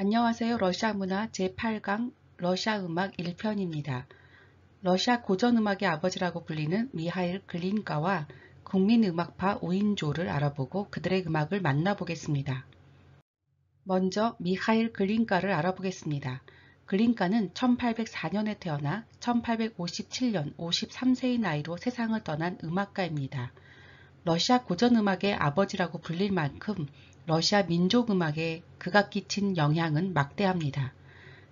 안녕하세요. 러시아 문화 제8강 러시아 음악 1편입니다. 러시아 고전음악의 아버지라고 불리는 미하일 글린가와 국민음악파 5인조를 알아보고 그들의 음악을 만나보겠습니다. 먼저 미하일 글린가를 알아보겠습니다. 글린가는 1804년에 태어나 1857년 53세의 나이로 세상을 떠난 음악가입니다. 러시아 고전음악의 아버지라고 불릴 만큼 러시아 민족음악에 그가 끼친 영향은 막대합니다.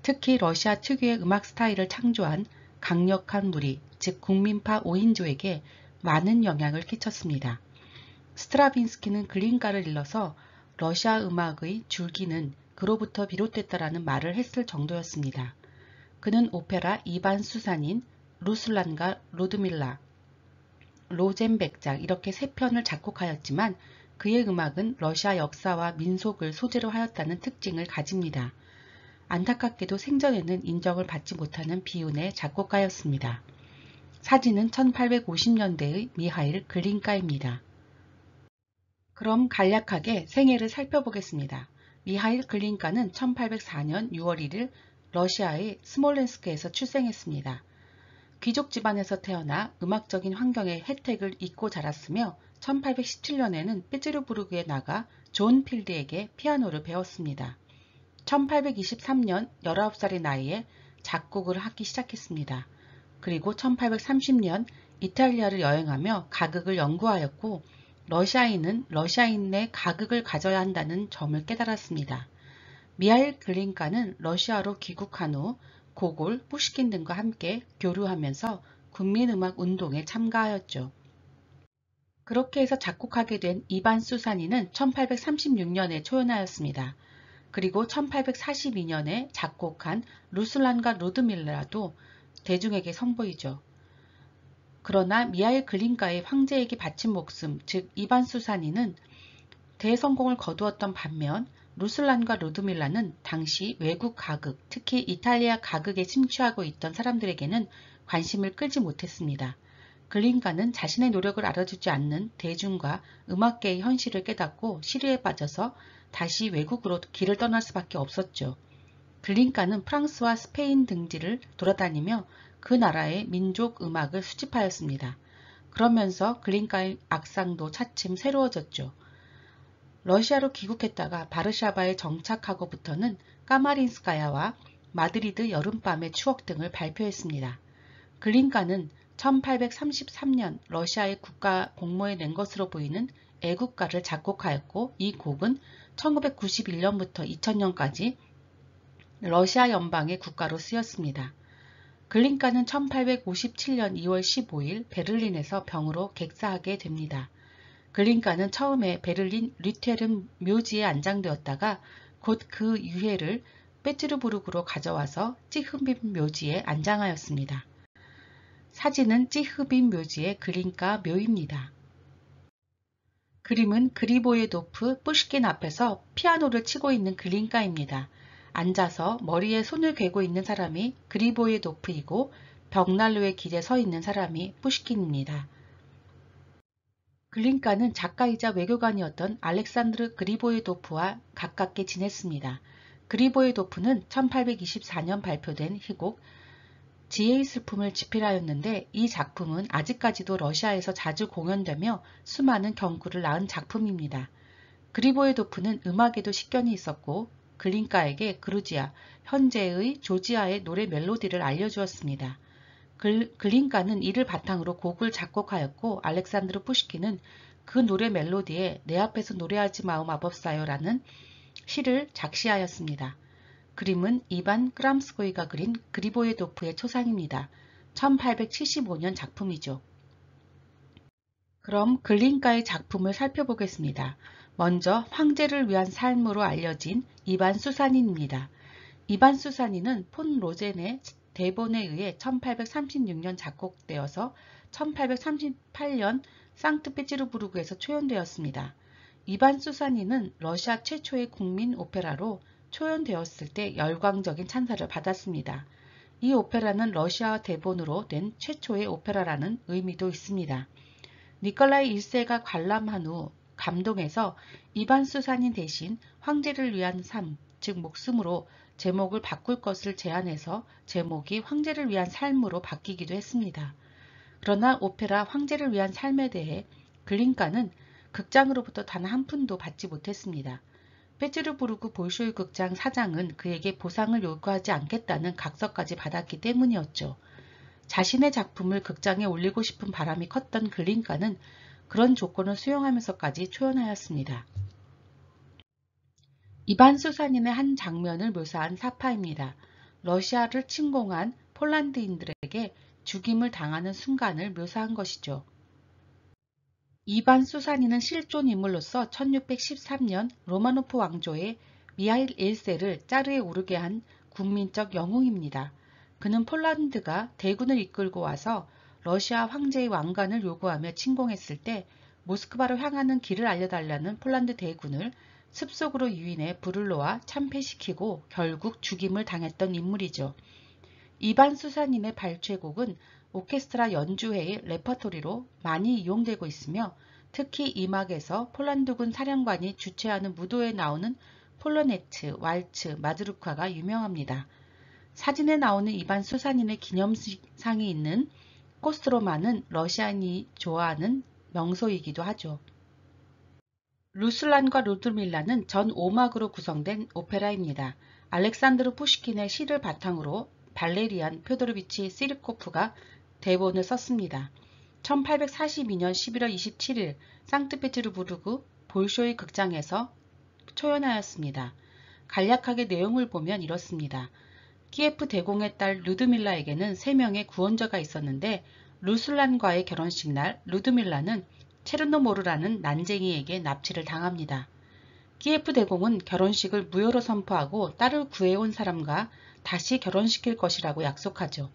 특히 러시아 특유의 음악 스타일을 창조한 강력한 무리, 즉 국민파 5인조에게 많은 영향을 끼쳤습니다. 스트라빈스키는 글린가를 일러서 러시아 음악의 줄기는 그로부터 비롯됐다라는 말을 했을 정도였습니다. 그는 오페라 이반 수산인, 루슬란과 루드밀라, 로젠백작 이렇게 세 편을 작곡하였지만 그의 음악은 러시아 역사와 민속을 소재로 하였다는 특징을 가집니다. 안타깝게도 생전에는 인정을 받지 못하는 비운의 작곡가였습니다. 사진은 1850년대의 미하일 글린가입니다. 그럼 간략하게 생애를 살펴보겠습니다. 미하일 글린가는 1804년 6월 1일 러시아의 스몰렌스크에서 출생했습니다. 귀족 집안에서 태어나 음악적인 환경의 혜택을 잊고 자랐으며 1817년에는 페테르부르크에 나가 존 필드에게 피아노를 배웠습니다. 1823년 19살의 나이에 작곡을 하기 시작했습니다. 그리고 1830년 이탈리아를 여행하며 가극을 연구하였고 러시아인은 러시아인의 가극을 가져야 한다는 점을 깨달았습니다. 미하일 글린가는 러시아로 귀국한 후 고골, 푸시킨 등과 함께 교류하면서 국민음악 운동에 참가하였죠. 그렇게 해서 작곡하게 된 이반 수사니는 1836년에 초연하였습니다. 그리고 1842년에 작곡한 루슬란과 루드밀라도 대중에게 선보이죠. 그러나 미하일 글린가의 황제에게 바친 목숨, 즉 이반 수사니는 대성공을 거두었던 반면 루슬란과 루드밀라는 당시 외국 가극, 특히 이탈리아 가극에 침투하고 있던 사람들에게는 관심을 끌지 못했습니다. 글린가는 자신의 노력을 알아주지 않는 대중과 음악계의 현실을 깨닫고 시류에 빠져서 다시 외국으로 길을 떠날 수밖에 없었죠. 글린가는 프랑스와 스페인 등지를 돌아다니며 그 나라의 민족 음악을 수집하였습니다. 그러면서 글린가의 악상도 차츰 새로워졌죠. 러시아로 귀국했다가 바르샤바에 정착하고부터는 까마린스카야와 마드리드 여름밤의 추억 등을 발표했습니다. 글린가는 1833년 러시아의 국가 공모에 낸 것으로 보이는 애국가를 작곡하였고 이 곡은 1991년부터 2000년까지 러시아 연방의 국가로 쓰였습니다. 글린가는 1857년 2월 15일 베를린에서 병으로 객사하게 됩니다. 글린가는 처음에 베를린 류테른 묘지에 안장되었다가 곧 그 유해를 페테르부르크로 가져와서 찌흐빈 묘지에 안장하였습니다. 사진은 찌흐빈 묘지의 글린가 묘입니다. 그림은 그리보예도프 푸시킨 앞에서 피아노를 치고 있는 글린가입니다. 앉아서 머리에 손을 괴고 있는 사람이 그리보예도프이고 벽난로에 기대 서 있는 사람이 푸시킨입니다. 글린가는 작가이자 외교관이었던 알렉산드르 그리보예도프와 가깝게 지냈습니다. 그리보예도프는 1824년 발표된 희곡 지혜의 슬픔을 집필하였는데 이 작품은 아직까지도 러시아에서 자주 공연되며 수많은 경구를 낳은 작품입니다. 그리보예도프는 음악에도 식견이 있었고 글린가에게 그루지아, 현재의 조지아의 노래 멜로디를 알려주었습니다. 글린가는 이를 바탕으로 곡을 작곡하였고 알렉산드르 푸시킨은 그 노래 멜로디에 내 앞에서 노래하지 마오 마법사요 라는 시를 작시하였습니다. 그림은 이반 크람스코이가 그린 그리보예도프의 초상입니다. 1875년 작품이죠. 그럼 글린가의 작품을 살펴보겠습니다. 먼저 황제를 위한 삶으로 알려진 이반 수사닌입니다. 이반 수사닌은 폰 로젠의 대본에 의해 1836년 작곡되어서 1838년 상트페테르부르크에서 초연되었습니다. 이반 수사닌은 러시아 최초의 국민 오페라로 초연되었을 때 열광적인 찬사를 받았습니다. 이 오페라는 러시아 대본으로 된 최초의 오페라라는 의미도 있습니다. 니콜라이 1세가 관람한 후 감동해서 이반 수사닌 대신 황제를 위한 삶, 즉 목숨으로 제목을 바꿀 것을 제안해서 제목이 황제를 위한 삶으로 바뀌기도 했습니다. 그러나 오페라 황제를 위한 삶에 대해 글린카는 극장으로부터 단 한 푼도 받지 못했습니다. 페테르부르크 볼쇼이 극장 사장은 그에게 보상을 요구하지 않겠다는 각서까지 받았기 때문이었죠. 자신의 작품을 극장에 올리고 싶은 바람이 컸던 글린카는 그런 조건을 수용하면서까지 초연하였습니다. 이반 수사닌의 한 장면을 묘사한 사파입니다. 러시아를 침공한 폴란드인들에게 죽임을 당하는 순간을 묘사한 것이죠. 이반 수사닌은 실존 인물로서 1613년 로마노프 왕조의 미하일 1세를 자르에 오르게 한 국민적 영웅입니다. 그는 폴란드가 대군을 이끌고 와서 러시아 황제의 왕관을 요구하며 침공했을 때 모스크바로 향하는 길을 알려달라는 폴란드 대군을 습속으로 유인해 불을 놓아 참패시키고 결국 죽임을 당했던 인물이죠. 이반 수사닌의 발췌곡은 오케스트라 연주회의 레퍼토리로 많이 이용되고 있으며 특히 이막에서 폴란드군 사령관이 주최하는 무도에 나오는 폴로네츠, 왈츠, 마즈루카가 유명합니다. 사진에 나오는 이반 수사닌의 기념상이 있는 코스트로마는 러시아인이 좋아하는 명소이기도 하죠. 루슬란과 루드밀라는 전 5막으로 구성된 오페라입니다. 알렉산드르 푸시킨의 시를 바탕으로 발레리안 표도르비치 시르코프가 대본을 썼습니다. 1842년 11월 27일 상트페테르부르크 볼쇼이 극장에서 초연하였습니다. 간략하게 내용을 보면 이렇습니다. 키예프 대공의 딸 루드밀라에게는 3명의 구원자가 있었는데 루슬란과의 결혼식 날 루드밀라는 체르노모르라는 난쟁이에게 납치를 당합니다. 키예프 대공은 결혼식을 무효로 선포하고 딸을 구해온 사람과 다시 결혼시킬 것이라고 약속하죠.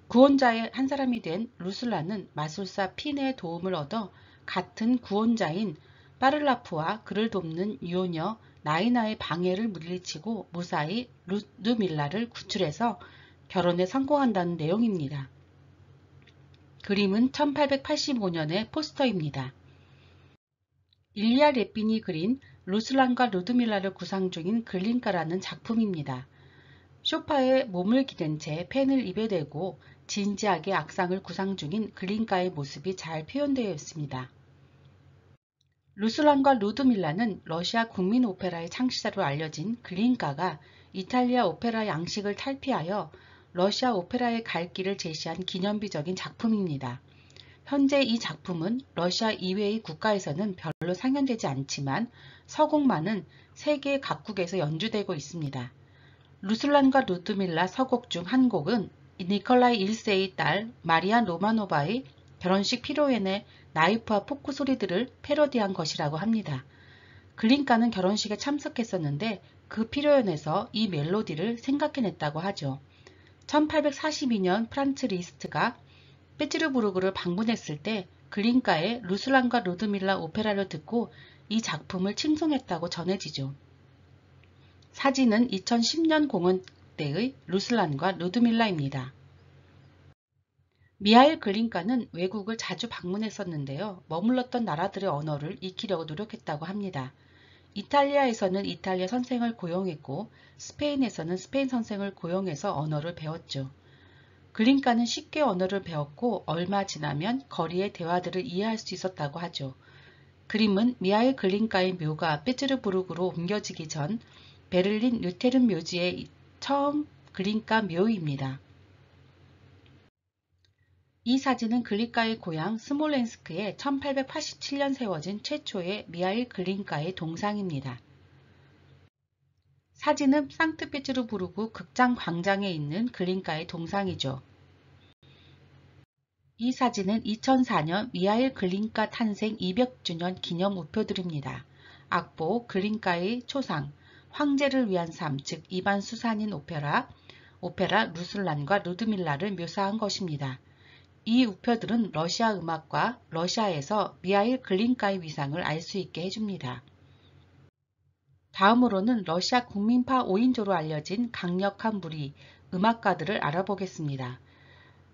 구원자의 한 사람이 된 루슬라는 마술사 핀의 도움을 얻어 같은 구원자인 파를라프와 그를 돕는 유효녀 나이나의 방해를 물리치고 무사히 루드밀라를 구출해서 결혼에 성공한다는 내용입니다. 그림은 1885년의 포스터입니다. 일리아 레핀이 그린 루슬란과 루드밀라를 구상 중인 글린카라는 작품입니다. 소파에 몸을 기댄 채 펜을 입에 대고 진지하게 악상을 구상 중인 글린카의 모습이 잘 표현되어 있습니다. 루슬란과 루드밀라는 러시아 국민 오페라의 창시자로 알려진 글린카가 이탈리아 오페라 양식을 탈피하여 러시아 오페라의 갈 길을 제시한 기념비적인 작품입니다. 현재 이 작품은 러시아 이외의 국가에서는 별로 상연되지 않지만 서곡만은 세계 각국에서 연주되고 있습니다. 루슬란과 루드밀라 서곡 중 한 곡은 니콜라이 1세의 딸 마리아 로마노바의 결혼식 피로연의 나이프와 포크 소리들을 패러디한 것이라고 합니다. 글린카는 결혼식에 참석했었는데 그 피로연에서 이 멜로디를 생각해냈다고 하죠. 1842년 프란츠 리스트가 페테르부르크를 방문했을 때 글린카의 루슬란과 루드밀라 오페라를 듣고 이 작품을 칭송했다고 전해지죠. 사진은 2010년 공연때의 루슬란과 루드밀라입니다. 미하일 글린카는 외국을 자주 방문했었는데요. 머물렀던 나라들의 언어를 익히려고 노력했다고 합니다. 이탈리아에서는 이탈리아 선생을 고용했고 스페인에서는 스페인 선생을 고용해서 언어를 배웠죠. 글린카는 쉽게 언어를 배웠고 얼마 지나면 거리의 대화들을 이해할 수 있었다고 하죠. 그림은 미하일 글린카의 묘가 페테르부르크로 옮겨지기 전 베를린 류테른 묘지의 처음 글린카 묘입니다. 이 사진은 글린카의 고향 스몰렌스크에 1887년 세워진 최초의 미하일 글린카의 동상입니다. 사진은 상트페테르부르크 극장 광장에 있는 글린카의 동상이죠. 이 사진은 2004년 미하일 글린카 탄생 200주년 기념 우표들입니다. 악보 글린카의 초상, 황제를 위한 삶, 즉 이반 수사닌 오페라 루슬란과 루드밀라를 묘사한 것입니다. 이 우표들은 러시아 음악과 러시아에서 미하일 글린카의 위상을 알 수 있게 해줍니다. 다음으로는 러시아 국민파 5인조로 알려진 강력한 무리 음악가들을 알아보겠습니다.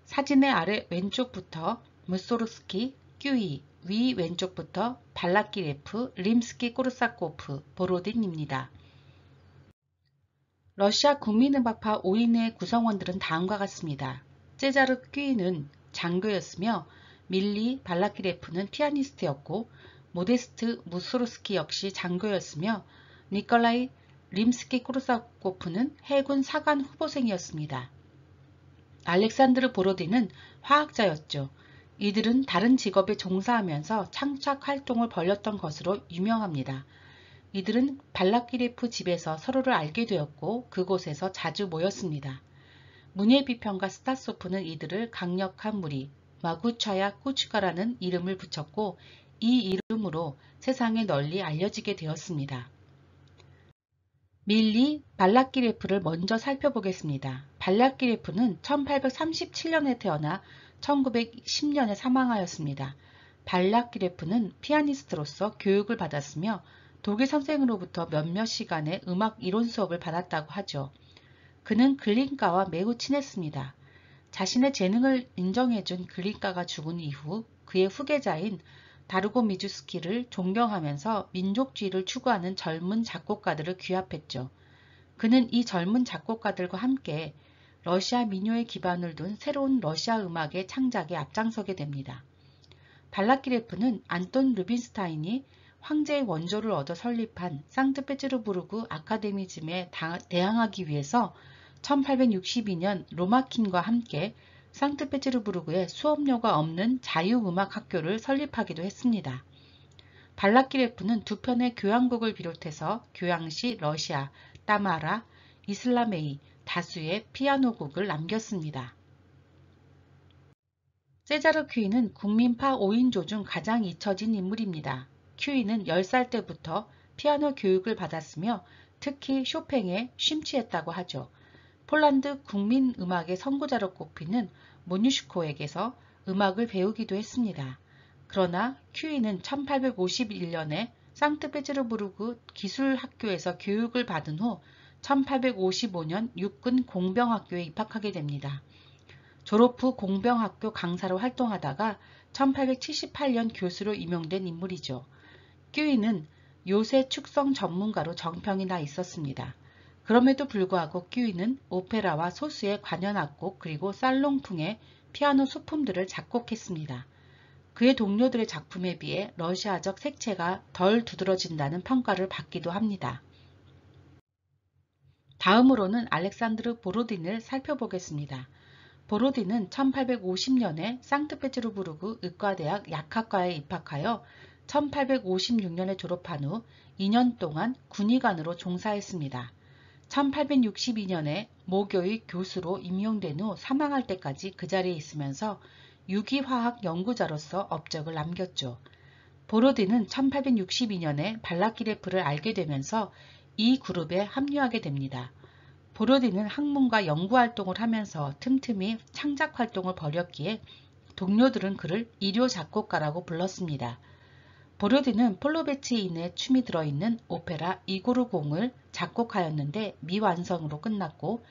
사진의 아래 왼쪽부터 무소르스키, 큐이, 위 왼쪽부터 발라키레프, 림스키 코르사코프, 보로딘입니다. 러시아 국민음악파 5인의 구성원들은 다음과 같습니다. 제자르 퀴는 장교였으며 밀리 발라키레프는 피아니스트였고 모데스트 무소르스키 역시 장교였으며 니콜라이 림스키-코르사코프는 해군 사관 후보생이었습니다. 알렉산드르 보로딘은 화학자였죠. 이들은 다른 직업에 종사하면서 창작 활동을 벌였던 것으로 유명합니다. 이들은 발라키레프 집에서 서로를 알게 되었고 그곳에서 자주 모였습니다. 문예 비평가 스타소프는 이들을 강력한 무리 마구차야 쿠츠카라는 이름을 붙였고 이 이름으로 세상에 널리 알려지게 되었습니다. 밀리 발라키레프를 먼저 살펴보겠습니다. 발라키레프는 1837년에 태어나 1910년에 사망하였습니다. 발라키레프는 피아니스트로서 교육을 받았으며 독일 선생으로부터 몇몇 시간의 음악 이론 수업을 받았다고 하죠. 그는 글린가와 매우 친했습니다. 자신의 재능을 인정해준 글린가가 죽은 이후 그의 후계자인 다르고 미주스키를 존경하면서 민족주의를 추구하는 젊은 작곡가들을 귀합했죠. 그는 이 젊은 작곡가들과 함께 러시아 민요에 기반을 둔 새로운 러시아 음악의 창작에 앞장서게 됩니다. 발라키레프는 안톤 르빈스타인이 황제의 원조를 얻어 설립한 상트페테르부르크 아카데미즘에 대항하기 위해서 1862년 로마킨과 함께 상트페테르부르크에 수업료가 없는 자유음악학교를 설립하기도 했습니다. 발라키레프는 두 편의 교향곡을 비롯해서 교향시 러시아, 따마라, 이슬라메이, 다수의 피아노곡을 남겼습니다. 세자르 퀴는 국민파 5인조 중 가장 잊혀진 인물입니다. 퀴는 10살 때부터 피아노 교육을 받았으며 특히 쇼팽에 심취했다고 하죠. 폴란드 국민음악의 선구자로 꼽히는 모뉴슈코에게서 음악을 배우기도 했습니다. 그러나 퀴는 1851년에 상트페테르부르크 기술학교에서 교육을 받은 후 1855년 육군 공병학교에 입학하게 됩니다. 졸업 후 공병학교 강사로 활동하다가 1878년 교수로 임용된 인물이죠. 퀴는 요새 축성 전문가로 정평이 나 있었습니다. 그럼에도 불구하고 퀴는 오페라와 소수의 관현악곡 그리고 살롱풍의 피아노 소품들을 작곡했습니다. 그의 동료들의 작품에 비해 러시아적 색채가 덜 두드러진다는 평가를 받기도 합니다. 다음으로는 알렉산드르 보로딘을 살펴보겠습니다. 보로딘은 1850년에 상트페테르부르크 의과대학 약학과에 입학하여 1856년에 졸업한 후 2년 동안 군의관으로 종사했습니다. 1862년에 모교의 교수로 임용된 후 사망할 때까지 그 자리에 있으면서 유기화학 연구자로서 업적을 남겼죠. 보로딘은 1862년에 발라키레프를 알게 되면서 이 그룹에 합류하게 됩니다. 보로딘은 학문과 연구활동을 하면서 틈틈이 창작활동을 벌였기에 동료들은 그를 일요 작곡가라고 불렀습니다. 보로딘은 폴로베치인의 춤이 들어있는 오페라 이고르공을 작곡하였는데 미완성으로 끝났고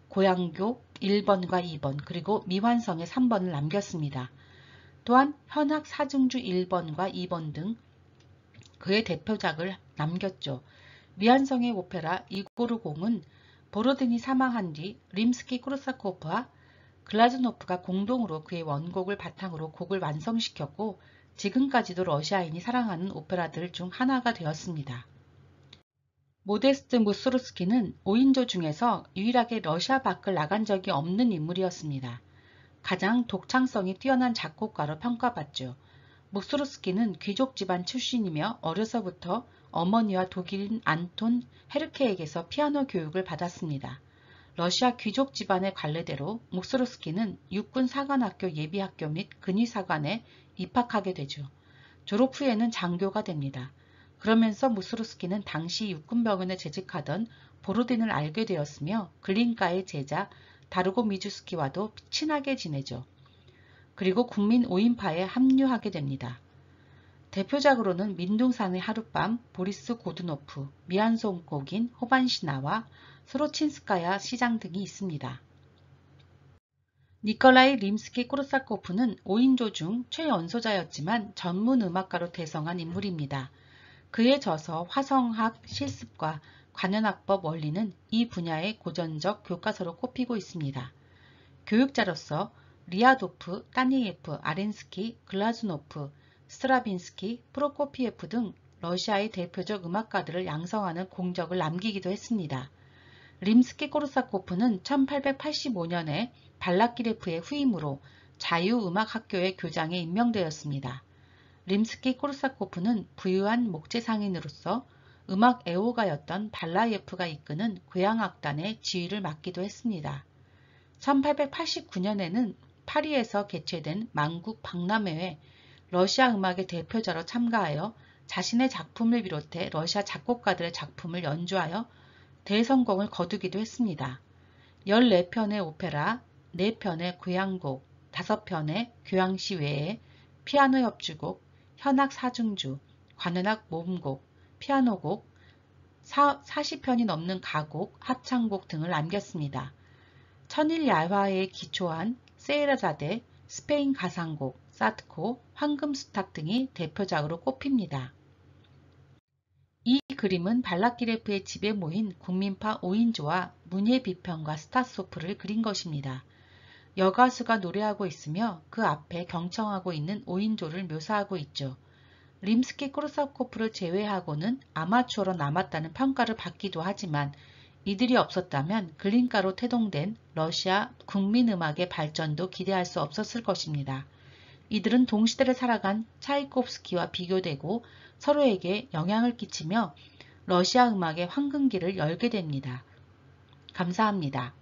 고향교 1번과 2번 그리고 미완성의 3번을 남겼습니다. 또한 현악 사중주 1번과 2번 등 그의 대표작을 남겼죠. 미완성의 오페라 이고르공은 보로딘이 사망한 뒤 림스키-코르사코프와 글라즈노프가 공동으로 그의 원곡을 바탕으로 곡을 완성시켰고 지금까지도 러시아인이 사랑하는 오페라들 중 하나가 되었습니다. 모데스트 무소르스키는 5인조 중에서 유일하게 러시아 밖을 나간 적이 없는 인물이었습니다. 가장 독창성이 뛰어난 작곡가로 평가받죠. 무소르스키는 귀족 집안 출신이며 어려서부터 어머니와 독일인 안톤 헤르케에게서 피아노 교육을 받았습니다. 러시아 귀족 집안의 관례대로 무소르스키는 육군 사관학교 예비학교 및 근위사관에 입학하게 되죠. 졸업 후에는 장교가 됩니다. 그러면서 무소르스키는 당시 육군병원에 재직하던 보로딘을 알게 되었으며 글린가의 제자 다르고 미주스키와도 친하게 지내죠. 그리고 국민 5인파에 합류하게 됩니다. 대표작으로는 민둥산의 하룻밤, 보리스 고드노프, 미완송곡인 호반시나와 스로친스카야 시장 등이 있습니다. 니콜라이 림스키-코르사코프는 5인조 중 최연소자였지만 전문 음악가로 대성한 인물입니다. 그의 저서 화성학 실습과 관현악법 원리는 이 분야의 고전적 교과서로 꼽히고 있습니다. 교육자로서 리아도프, 따니예프, 아렌스키, 글라즈노프, 스트라빈스키, 프로코피예프 등 러시아의 대표적 음악가들을 양성하는 공적을 남기기도 했습니다. 림스키-코르사코프는 1885년에 발라키레프의 후임으로 자유음악학교의 교장에 임명되었습니다. 림스키-코르사코프는 부유한 목재상인으로서 음악 애호가였던 발라예프가 이끄는 고향악단의 지휘를 맡기도 했습니다. 1889년에는 파리에서 개최된 만국 박람회에 러시아 음악의 대표자로 참가하여 자신의 작품을 비롯해 러시아 작곡가들의 작품을 연주하여 대성공을 거두기도 했습니다. 14편의 오페라, 4편의 교향곡, 5편의 교향시 외에 피아노 협주곡, 현악 사중주, 관현악 모음곡, 피아노곡, 40편이 넘는 가곡, 합창곡 등을 남겼습니다. 천일야화에 기초한 세이라자데, 스페인 가상곡, 사트코, 황금수탉 등이 대표작으로 꼽힙니다. 이 그림은 발라키레프의 집에 모인 국민파 5인조와 문예 비평가 스타소프를 그린 것입니다. 여가수가 노래하고 있으며 그 앞에 경청하고 있는 5인조를 묘사하고 있죠. 림스키-코르사코프를 제외하고는 아마추어로 남았다는 평가를 받기도 하지만 이들이 없었다면 글린카로 태동된 러시아 국민음악의 발전도 기대할 수 없었을 것입니다. 이들은 동시대를 살아간 차이콥스키와 비교되고 서로에게 영향을 끼치며 러시아 음악의 황금기를 열게 됩니다. 감사합니다.